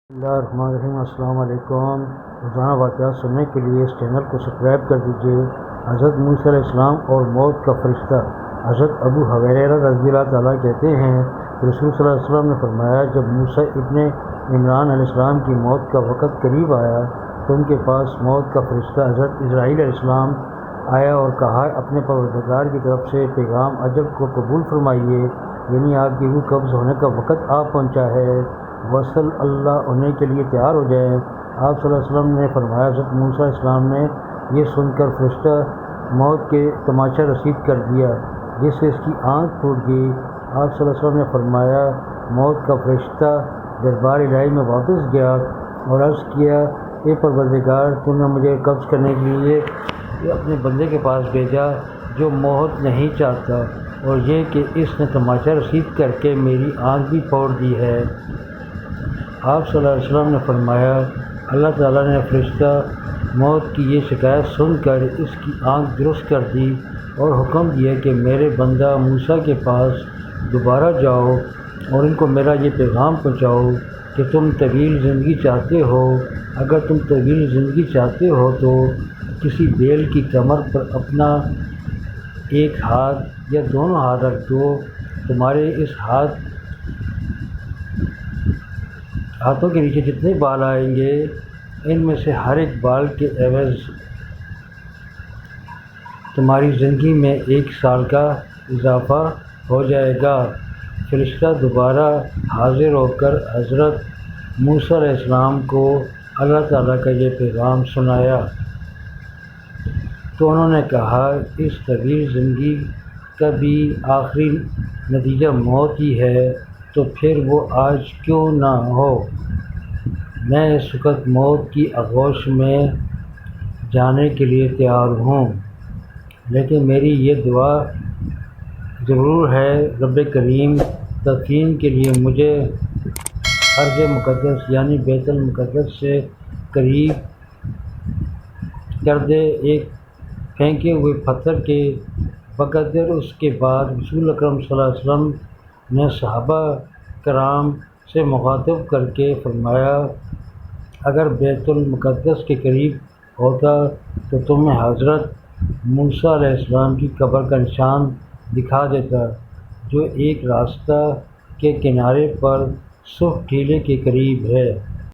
بسم اللہ الرحمن الرحیم۔ السلام علیکم۔ روزانہ واقعات سننے کے لیے اس چینل کو سبسکرائب کر دیجیے۔ حضرت موسیٰ علیہ السلام اور موت کا فرشتہ۔ حضرت ابو ہریرہ رضی اللہ تعالیٰ کہتے ہیں کہ رسول صلی اللہ علیہ وسلم نے فرمایا، جب موسیٰ ابن عمران علیہ السلام کی موت کا وقت قریب آیا تو ان کے پاس موت کا فرشتہ حضرت اسرائیل علیہ السلام آیا اور کہا، اپنے پروردگار کی طرف سے پیغام اجل کو قبول فرمائیے، یعنی آپ کی روح قبض ہونے کا وقت آ پہنچا ہے، وصل اللہ ہونے کے لیے تیار ہو جائیں۔ آپ صلی اللہ علیہ وسلم نے فرمایا، حضرت موسیٰ علیہ السلام نے یہ سن کر فرشتہ موت کے تماشا رسید کر دیا جس سے اس کی آنکھ پھوٹ گئی۔ آپ صلی اللہ علیہ وسلم نے فرمایا، موت کا فرشتہ دربار الہی میں واپس گیا اور عرض کیا، اے پروردگار، تو نے مجھے قبض کرنے کے لیے اپنے بندے کے پاس بھیجا جو موت نہیں چاہتا، اور یہ کہ اس نے تماشا رسید کر کے میری آنکھ بھی پھوڑ دی ہے۔ آپ صلی اللہ علیہ وسلم نے فرمایا، اللہ تعالیٰ نے فرشتہ موت کی یہ شکایت سن کر اس کی آنکھ درست کر دی اور حکم دیا کہ میرے بندہ موسیٰ کے پاس دوبارہ جاؤ اور ان کو میرا یہ پیغام پہنچاؤ کہ تم طویل زندگی چاہتے ہو۔ اگر تم طویل زندگی چاہتے ہو تو کسی بیل کی کمر پر اپنا ایک ہاتھ یا دونوں ہاتھ رکھ دو، تمہارے اس ہاتھوں کے نیچے جتنے بال آئیں گے ان میں سے ہر ایک بال کے عوض تمہاری زندگی میں 1 سال کا اضافہ ہو جائے گا۔ فرشتہ دوبارہ حاضر ہو کر حضرت موسیٰ علیہ السلام کو اللہ تعالیٰ کا یہ پیغام سنایا تو انہوں نے کہا، اس طویل زندگی کا بھی آخری نتیجہ موت ہی ہے، تو پھر وہ آج کیوں نہ ہو؟ میں اس وقت موت کی آغوش میں جانے کے لیے تیار ہوں، لیکن میری یہ دعا ضرور ہے، رب کریم تدفین کے لیے مجھے ارض مقدس یعنی بیت المقدس سے قریب کر دے۔ ایک پھینکے ہوئے پتھر کے بقدر اس کے بعد رسول اکرم صلی اللہ علیہ وسلم نے صحابہ کرام سے مخاطب کر کے فرمایا، اگر بیت المقدس کے قریب ہوتا تو تمہیں حضرت موسیٰ علیہ السلام کی قبر کا نشان دکھا دیتا، جو ایک راستہ کے کنارے پر صف ٹیلے کے قریب ہے۔